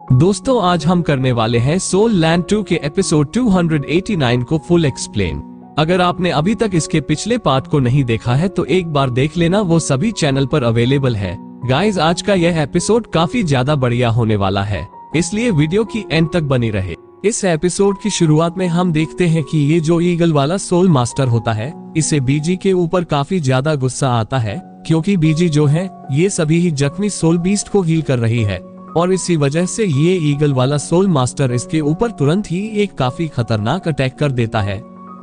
दोस्तों आज हम करने वाले हैं सोल लैंड 2 के एपिसोड 289 को फुल एक्सप्लेन। अगर आपने अभी तक इसके पिछले पार्ट को नहीं देखा है तो एक बार देख लेना, वो सभी चैनल पर अवेलेबल है। गाइज आज का यह एपिसोड काफी ज्यादा बढ़िया होने वाला है, इसलिए वीडियो की एंड तक बनी रहे। इस एपिसोड की शुरुआत में हम देखते हैं कि ये जो ईगल वाला सोल मास्टर होता है, इसे बीजी के ऊपर काफी ज्यादा गुस्सा आता है, क्योंकि बीजी जो है ये सभी ही जख्मी सोल बीस्ट को हील कर रही है, और इसी वजह से ये ईगल वाला सोल मास्टर इसके ऊपर तुरंत ही एक काफी खतरनाक अटैक कर देता है।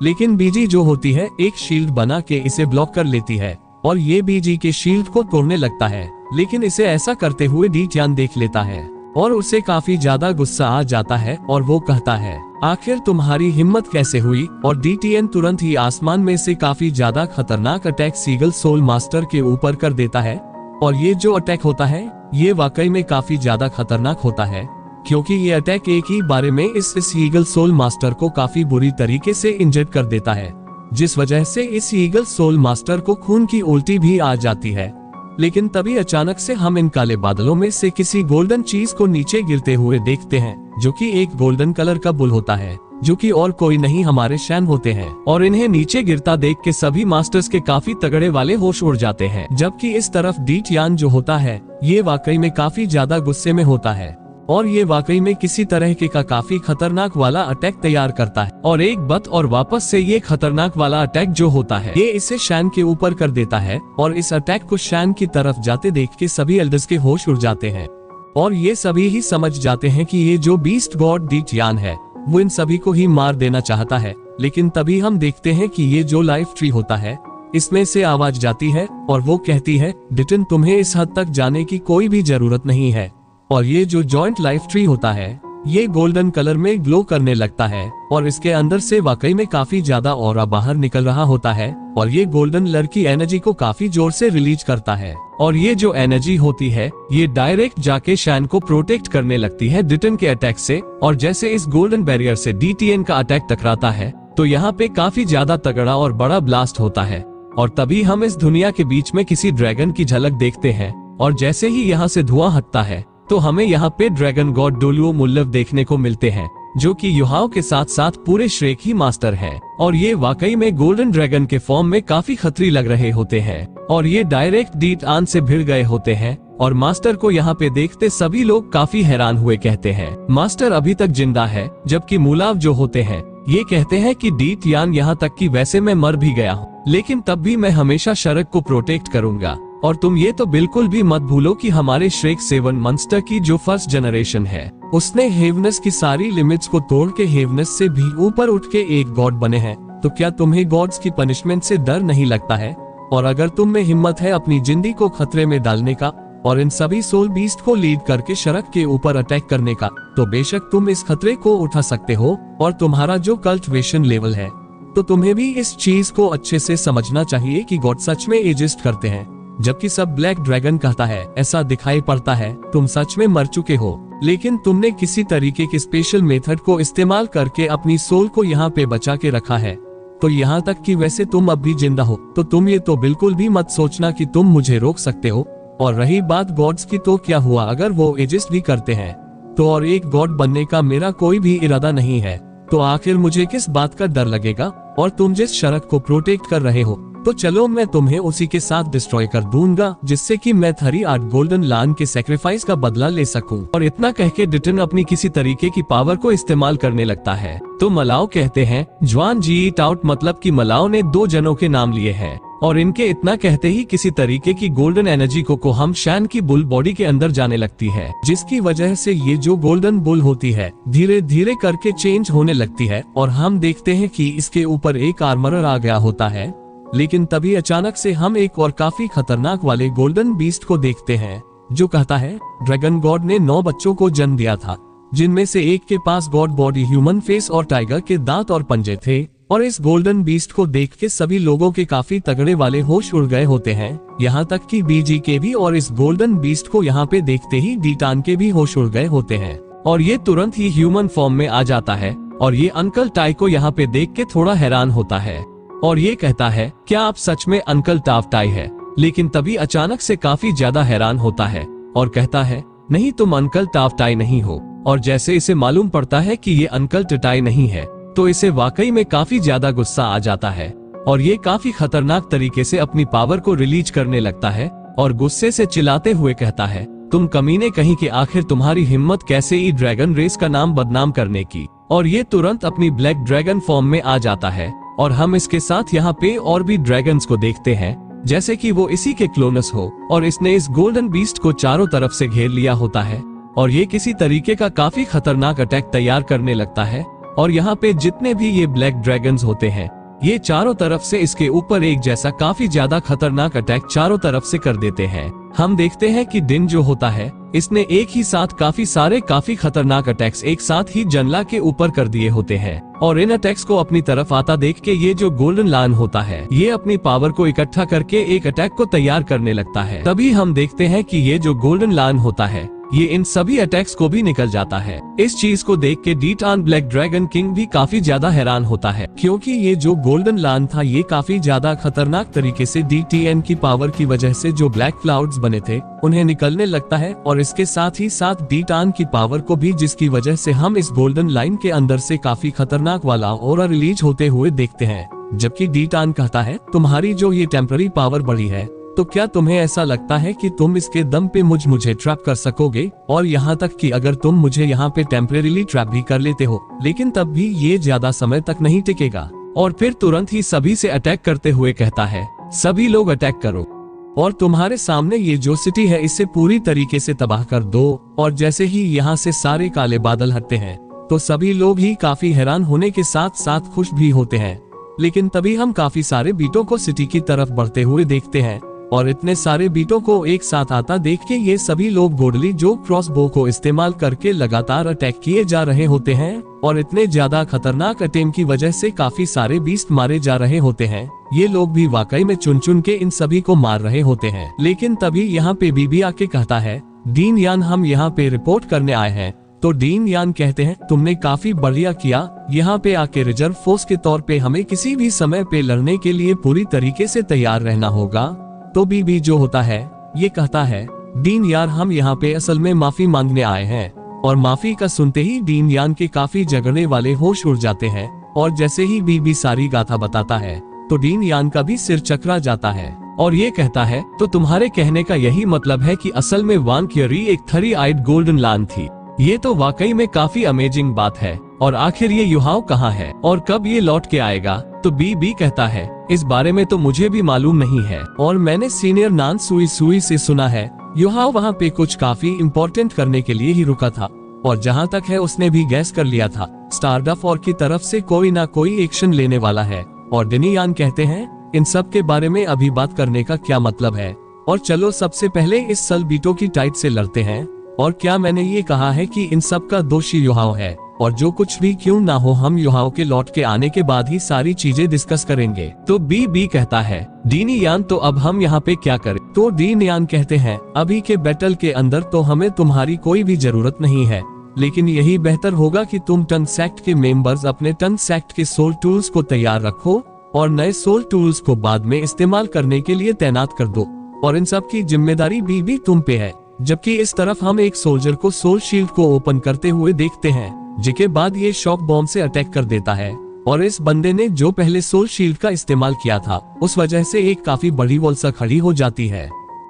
लेकिन बीजी जो होती है एक शील्ड बना के इसे ब्लॉक कर लेती है और ये बीजी के शील्ड को तोड़ने लगता है। लेकिन इसे ऐसा करते हुए डी टियान देख लेता है और उसे काफी ज्यादा गुस्सा आ जाता है और वो कहता है, आखिर तुम्हारी हिम्मत कैसे हुई। और डी टियान तुरंत ही आसमान में से काफी ज्यादा खतरनाक अटैक ईगल सोल मास्टर के ऊपर कर देता है। और ये जो अटैक होता है ये वाकई में काफी ज्यादा खतरनाक होता है, क्योंकि ये अटैक एक ही बारे में इस ईगल सोल मास्टर को काफी बुरी तरीके से इंजर्ड कर देता है, जिस वजह से इस ईगल सोल मास्टर को खून की उल्टी भी आ जाती है। लेकिन तभी अचानक से हम इन काले बादलों में से किसी गोल्डन चीज को नीचे गिरते हुए देखते हैं, जो कि एक गोल्डन कलर का बुल होता है, जो कि और कोई नहीं हमारे शैन होते हैं। और इन्हें नीचे गिरता देख के सभी मास्टर्स के काफी तगड़े वाले होश उड़ जाते हैं, जबकि इस तरफ डी टियान जो होता है ये वाकई में काफी ज्यादा गुस्से में होता है और ये वाकई में किसी तरह के का काफी खतरनाक वाला अटैक तैयार करता है। और एक बात और वापस से ये खतरनाक वाला अटैक जो होता है ये इसे शैन के ऊपर कर देता है, और इस अटैक को शैन की तरफ जाते देख के सभी एल्डर्स के होश उड़ जाते हैं और ये सभी ही समझ जाते हैं कि ये जो बीस्ट गॉड डी टियान है वो इन सभी को ही मार देना चाहता है। लेकिन तभी हम देखते हैं कि ये जो लाइफ ट्री होता है इसमें से आवाज जाती है और वो कहती है, डिटन तुम्हें इस हद तक जाने की कोई भी जरूरत नहीं है। और ये जो जॉइंट लाइफ ट्री होता है ये गोल्डन कलर में ग्लो करने लगता है और इसके अंदर से वाकई में काफी ज्यादा ऑरा बाहर निकल रहा होता है, और ये गोल्डन लर की एनर्जी को काफी जोर से रिलीज करता है। और ये जो एनर्जी होती है ये डायरेक्ट जाके शैन को प्रोटेक्ट करने लगती है डिटन के अटैक से। और जैसे इस गोल्डन बैरियर से डी टियान का अटैक टकराता है तो यहाँ पे काफी ज्यादा तगड़ा और बड़ा ब्लास्ट होता है। और तभी हम इस दुनिया के बीच में किसी ड्रैगन की झलक देखते हैं, और जैसे ही यहाँ से धुआं हटता है तो हमें यहाँ पे ड्रैगन गॉड डोलुओ मुल्लव देखने को मिलते हैं, जो कि युहाओ के साथ साथ पूरे श्रेक ही मास्टर हैं। और ये वाकई में गोल्डन ड्रैगन के फॉर्म में काफी खतरी लग रहे होते हैं, और ये डायरेक्ट डी टियान से भिड़ गए होते हैं। और मास्टर को यहाँ पे देखते सभी लोग काफी हैरान हुए कहते हैं, मास्टर अभी तक जिंदा है। जबकि मुलाव जो होते हैं ये कहते हैं कि डी टियान यहाँ तक कि वैसे मैं मर भी गया हूँ, लेकिन तब भी मैं हमेशा शरक को प्रोटेक्ट करूंगा। और तुम ये तो बिल्कुल भी मत भूलो कि हमारे श्रेक 7 मंस्टर की जो फर्स्ट जनरेशन है उसने हेवनेस की सारी लिमिट्स को तोड़ के हेवनेस से भी ऊपर उठ के एक गॉड बने हैं। तो क्या तुम्हें गॉड्स की पनिशमेंट से डर नहीं लगता है? और अगर तुम में हिम्मत है अपनी जिंदगी को खतरे में डालने का और इन सभी सोल बीस्ट को लीड करके शरक के ऊपर अटैक करने का, तो बेशक तुम इस खतरे को उठा सकते हो। और तुम्हारा जो कल्टिवेशन लेवल है तो तुम्हें भी इस चीज को अच्छे से समझना चाहिए कि गॉड सच में एग्जिस्ट करते हैं। जबकि सब ब्लैक ड्रैगन कहता है ऐसा दिखाई पड़ता है तुम सच में मर चुके हो, लेकिन तुमने किसी तरीके के स्पेशल मेथड को इस्तेमाल करके अपनी सोल को यहाँ पे बचा के रखा है। तो यहाँ तक कि वैसे तुम अब भी जिंदा हो, तो तुम ये तो बिल्कुल भी मत सोचना कि तुम मुझे रोक सकते हो। और रही बात गॉड्स की, तो क्या हुआ अगर वो एग्जिस्ट भी करते हैं तो, और एक गॉड बनने का मेरा कोई भी इरादा नहीं है, तो आखिर मुझे किस बात का डर लगेगा। और तुम जिस शरक को प्रोटेक्ट कर रहे हो तो चलो मैं तुम्हें उसी के साथ डिस्ट्रॉय कर दूंगा, जिससे कि मैं 38 गोल्डन लान के सैक्रिफाइस का बदला ले सकूं। और इतना कह के डिटन अपनी किसी तरीके की पावर को इस्तेमाल करने लगता है। तो मलाओ कहते हैं, ज्वान जी ईट आउट, मतलब कि मलाओ ने 2 जनों के नाम लिए हैं। और इनके इतना कहते ही किसी तरीके की गोल्डन एनर्जी को हम शैन की बुल बॉडी के अंदर जाने लगती है, जिसकी वजह से ये जो गोल्डन बुल होती है धीरे धीरे करके चेंज होने लगती है। और हम देखते हैं कि इसके ऊपर एक आर्मरर आ गया होता है। लेकिन तभी अचानक से हम एक और काफी खतरनाक वाले गोल्डन बीस्ट को देखते हैं, जो कहता है, ड्रैगन गॉड ने 9 बच्चों को जन्म दिया था, जिनमें से एक के पास गॉड बॉडी, ह्यूमन फेस और टाइगर के दांत और पंजे थे। और इस गोल्डन बीस्ट को देख के सभी लोगों के काफी तगड़े वाले होश उड़ गए होते हैं, यहाँ तक कि बीजी के भी। और इस गोल्डन बीस्ट को यहाँ पे देखते ही डी टियान के भी होश उड़ गए होते हैं, और ये तुरंत ही ह्यूमन फॉर्म में आ जाता है। और ये अंकल टाई को यहाँ पे देख के थोड़ा हैरान होता है और ये कहता है, क्या आप सच में अंकल टाफ टाई है? लेकिन तभी अचानक से काफी ज्यादा हैरान होता है और कहता है, नहीं तुम अंकल टाफ टाई नहीं हो, और जैसे इसे मालूम पड़ता है कि ये अंकल टटाई नहीं है तो इसे वाकई में काफी ज्यादा गुस्सा आ जाता है और ये काफी खतरनाक तरीके से अपनी पावर को रिलीज करने लगता है और गुस्से से चिल्लाते हुए कहता है, तुम कमीने कहीं के, आखिर तुम्हारी हिम्मत कैसे ई ड्रैगन रेस का नाम बदनाम करने की। और ये तुरंत अपनी ब्लैक ड्रैगन फॉर्म में आ जाता है और हम इसके साथ यहाँ पे और भी ड्रैगन्स को देखते हैं जैसे कि वो इसी के क्लोनस हो और इसने इस गोल्डन बीस्ट को चारों तरफ से घेर लिया होता है और ये किसी तरीके का काफी खतरनाक अटैक तैयार करने लगता है। और यहाँ पे जितने भी ये ब्लैक ड्रैगन्स होते हैं ये चारों तरफ से इसके ऊपर एक जैसा काफी ज्यादा खतरनाक अटैक चारों तरफ से कर देते हैं। हम देखते हैं कि दिन जो होता है इसने एक ही साथ काफी खतरनाक अटैक्स एक साथ ही जनला के ऊपर कर दिए होते हैं और इन अटैक्स को अपनी तरफ आता देख के ये जो गोल्डन लान होता है ये अपनी पावर को इकट्ठा करके एक अटैक को तैयार करने लगता है। तभी हम देखते हैं कि ये जो गोल्डन लान होता है ये इन सभी अटैक्स को भी निकल जाता है। इस चीज को देख के डीटान ब्लैक ड्रैगन किंग भी काफी ज्यादा हैरान होता है क्योंकि ये जो गोल्डन लान था ये काफी ज्यादा खतरनाक तरीके से डीटीएन की पावर की वजह से जो ब्लैक क्लाउड्स बने थे उन्हें निकलने लगता है और इसके साथ ही साथ डीटान की पावर को भी, जिसकी वजह से हम इस गोल्डन लाइन के अंदर से काफी खतरनाक वाला ऑरा रिलीज होते हुए देखते हैं। जबकि डीटान कहता है, तुम्हारी जो ये टेम्पररी पावर बढ़ी है तो क्या तुम्हें ऐसा लगता है कि तुम इसके दम पे मुझे ट्रैप कर सकोगे, और यहाँ तक कि अगर तुम मुझे यहाँ पे टेम्परेरीली ट्रैप भी कर लेते हो लेकिन तब भी ये ज्यादा समय तक नहीं टिकेगा। और फिर तुरंत ही सभी से अटैक करते हुए कहता है, सभी लोग अटैक करो और तुम्हारे सामने ये जो सिटी है इसे पूरी तरीके से तबाह कर दो। और जैसे ही यहाँ से सारे काले बादल हटते हैं तो सभी लोग ही काफी हैरान होने के साथ साथ खुश भी होते हैं। लेकिन तभी हम काफी सारे बीटों को सिटी की तरफ बढ़ते हुए देखते हैं और इतने सारे बीटों को एक साथ आता देख के ये सभी लोग गोडली जो क्रॉसबो को इस्तेमाल करके लगातार अटैक किए जा रहे होते हैं और इतने ज्यादा खतरनाक अटैक की वजह से काफी सारे बीस्ट मारे जा रहे होते हैं। ये लोग भी वाकई में चुन चुन के इन सभी को मार रहे होते हैं। लेकिन तभी यहाँ पे बीबी आके कहता है, डीन यान हम यहाँ पे रिपोर्ट करने आए हैं। तो डीन यान कहते हैं, तुमने काफी बढ़िया किया, यहाँ पे आके रिजर्व फोर्स के तौर पे हमें किसी भी समय पे लड़ने के लिए पूरी तरीके से तैयार रहना होगा। तो बीबी जो होता है ये कहता है, डीन यार हम यहाँ पे असल में माफी मांगने आए हैं। और माफी का सुनते ही डीन यान के काफी झगड़ने वाले होश उड़ जाते हैं और जैसे ही बीबी सारी गाथा बताता है तो डीन यान का भी सिर चकरा जाता है और ये कहता है, तो तुम्हारे कहने का यही मतलब है कि असल में वान क्यूरी एक 3 आइड गोल्डन लान थी। ये तो वाकई में काफी अमेजिंग बात है। और आखिर ये युहाओ कहाँ है और कब ये लौट के आएगा? तो बीबी कहता है, इस बारे में तो मुझे भी मालूम नहीं है और मैंने सीनियर नान सुई सुई से सुना है युहाओ वहाँ पे कुछ काफी इम्पोर्टेंट करने के लिए ही रुका था और जहाँ तक है उसने भी गैस कर लिया था स्टारडफॉर की तरफ से कोई ना कोई एक्शन लेने वाला है। और डेनियान कहते हैं, इन सब के बारे में अभी बात करने का क्या मतलब है, और चलो सबसे पहले इस सलबीटो की टाइट से लड़ते हैं। और क्या मैंने ये कहा है कि इन सब का दोषी युहाओ है, और जो कुछ भी क्यों ना हो हम युहाओ के लौट के आने के बाद ही सारी चीजें डिस्कस करेंगे। तो बी कहता है, डीनी यान तो अब हम यहाँ पे क्या करें? तो डीन यान कहते हैं, अभी के बैटल के अंदर तो हमें तुम्हारी कोई भी जरूरत नहीं है, लेकिन यही बेहतर होगा कि तुम टन सेक्ट के मेंबर्स अपने टन सेक्ट के सोल टूल्स को तैयार रखो और नए सोल टूल्स को बाद में इस्तेमाल करने के लिए तैनात कर दो, और इन सब की जिम्मेदारी भी तुम पे है। जबकि इस तरफ हम एक सोल्जर को सोल शील्ड को ओपन करते हुए देखते हैं, जिसके बाद ये शॉक बॉम्ब से अटैक कर देता है और इस बंदे ने जो पहले सोल शील्ड का इस्तेमाल किया था उस वजह से एक काफी बड़ी वॉल सा खड़ी हो जाती है,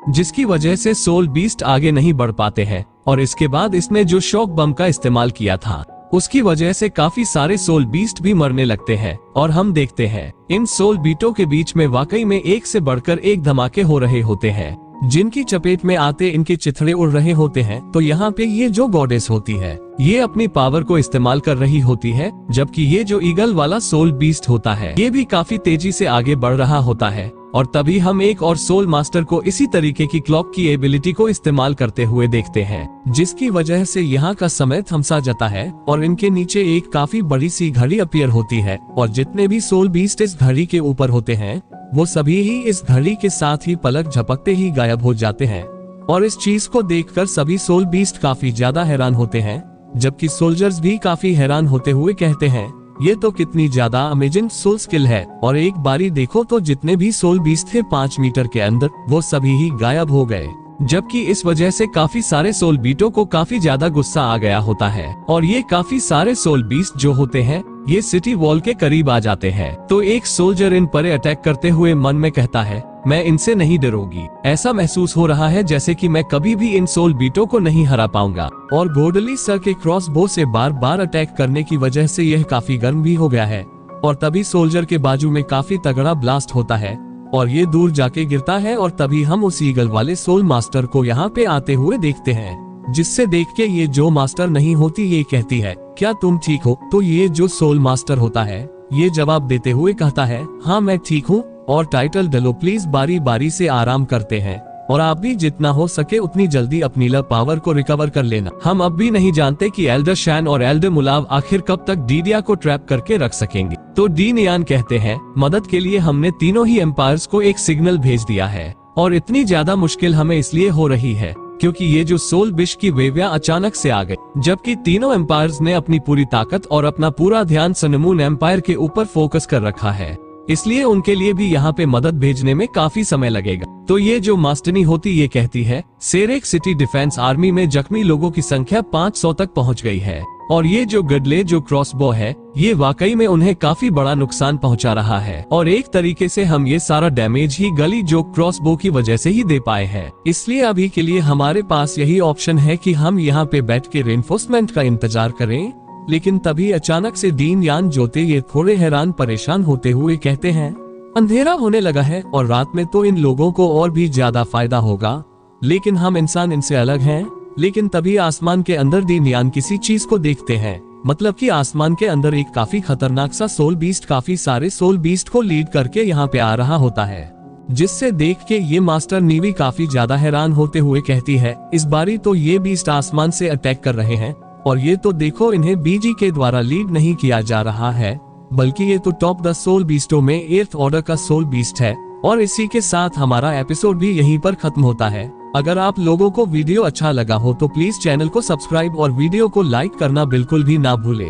जिसकी वजह से सोल बीस्ट आगे नहीं बढ़ पाते हैं। और इसके बाद इसने जो शॉक बम का इस्तेमाल किया था उसकी वजह से काफी सारे सोल बीस्ट भी मरने लगते हैं। और हम देखते हैं इन सोल बीटों के बीच में वाकई में एक से बढ़कर एक धमाके हो रहे होते हैं, जिनकी चपेट में आते इनके चिथड़े उड़ रहे होते हैं। तो यहाँ पे ये जो गॉडेस होती है ये अपनी पावर को इस्तेमाल कर रही होती है, जबकि ये जो ईगल वाला सोल बीस्ट होता है ये भी काफी तेजी से आगे बढ़ रहा होता है। और तभी हम एक और सोल मास्टर को इसी तरीके की क्लॉक की एबिलिटी को इस्तेमाल करते हुए देखते हैं, जिसकी वजह से यहाँ का समय थमसा जाता है और इनके नीचे एक काफी बड़ी सी घड़ी अपीयर होती है। और जितने भी सोल बीस्ट इस घड़ी के ऊपर होते हैं वो सभी ही इस घड़ी के साथ ही पलक झपकते ही गायब हो जाते हैं। और इस चीज को देखकर सभी सोल बीस्ट काफी ज्यादा हैरान होते हैं, जबकि सोल्जर्स भी काफी हैरान होते हुए कहते हैं, ये तो कितनी ज्यादा अमेजिंग सोल स्किल है। और एक बारी देखो तो जितने भी सोल बीस्ट थे 5 मीटर के अंदर वो सभी ही गायब हो गए। जबकि इस वजह से काफी सारे सोल बीटों को काफी ज्यादा गुस्सा आ गया होता है और ये काफी सारे सोल बीस्ट जो होते हैं ये सिटी वॉल के करीब आ जाते हैं। तो एक सोल्जर इन पर अटैक करते हुए मन में कहता है, मैं इनसे नहीं डरूंगी। ऐसा महसूस हो रहा है जैसे कि मैं कभी भी इन सोल बीटों को नहीं हरा पाऊंगा। और गोडली सर के क्रॉसबो से बार बार अटैक करने की वजह से यह काफी गर्म भी हो गया है और तभी सोल्जर के बाजू में काफी तगड़ा ब्लास्ट होता है और ये दूर जाके गिरता है और तभी हम उस ईगल वाले सोल मास्टर को यहाँ पे आते हुए देखते हैं, जिससे देख के ये जो मास्टर नहीं होती ये कहती है, क्या तुम ठीक हो? तो ये जो सोल मास्टर होता है ये जवाब देते हुए कहता है, हाँ मैं ठीक हूँ और टाइटल डलो प्लीज। बारी बारी से आराम करते हैं और आप भी जितना हो सके उतनी जल्दी अपनी लव पावर को रिकवर कर लेना। हम अब भी नहीं जानते कि एल्डर शैन और एल्डर मुलाव आखिर कब तक डीडिया को ट्रैप करके रख सकेंगे। तो डी नियान कहते हैं, मदद के लिए हमने तीनों ही एम्पायर्स को एक सिग्नल भेज दिया है और इतनी ज्यादा मुश्किल हमें इसलिए हो रही है क्योंकि ये जो सोल बिश की वेव्या अचानक से आ गई, जबकि तीनों एम्पायर्स ने अपनी पूरी ताकत और अपना पूरा ध्यान सनमून एम्पायर के ऊपर फोकस कर रखा है, इसलिए उनके लिए भी यहाँ पे मदद भेजने में काफी समय लगेगा। तो ये जो मास्टरनी होती ये कहती है, सेरेक सिटी डिफेंस आर्मी में जख्मी लोगों की संख्या 500 तक पहुँच गई है और ये जो गडले जो क्रॉसबो है ये वाकई में उन्हें काफी बड़ा नुकसान पहुंचा रहा है और एक तरीके से हम ये सारा डैमेज ही गली जो क्रॉसबो की वजह से ही दे पाए हैं। इसलिए अभी के लिए हमारे पास यही ऑप्शन है कि हम यहाँ पे बैठ के रेनफोर्समेंट का इंतजार करें। लेकिन तभी अचानक से डीन यान जोते ये थोड़े हैरान परेशान होते हुए कहते हैं, अंधेरा होने लगा है और रात में तो इन लोगों को और भी ज्यादा फायदा होगा, लेकिन हम इंसान इनसे अलग हैं। लेकिन तभी आसमान के अंदर डीन यान किसी चीज को देखते हैं, मतलब कि आसमान के अंदर एक काफी खतरनाक सा सोल बीस्ट काफी सारे सोल बीस्ट को लीड करके यहाँ पे आ रहा होता है, जिससे देख के ये मास्टर नीवी काफी ज्यादा हैरान होते हुए कहती है, इस बारी तो ये बीस्ट आसमान से अटैक कर रहे हैं और ये तो देखो इन्हें बीजी के द्वारा लीड नहीं किया जा रहा है, बल्कि ये तो टॉप 10 सोल बीस्टों में 8th ऑर्डर का सोल बीस्ट है। और इसी के साथ हमारा एपिसोड भी यहीं पर खत्म होता है। अगर आप लोगों को वीडियो अच्छा लगा हो तो प्लीज चैनल को सब्सक्राइब और वीडियो को लाइक करना बिल्कुल भी ना भूले।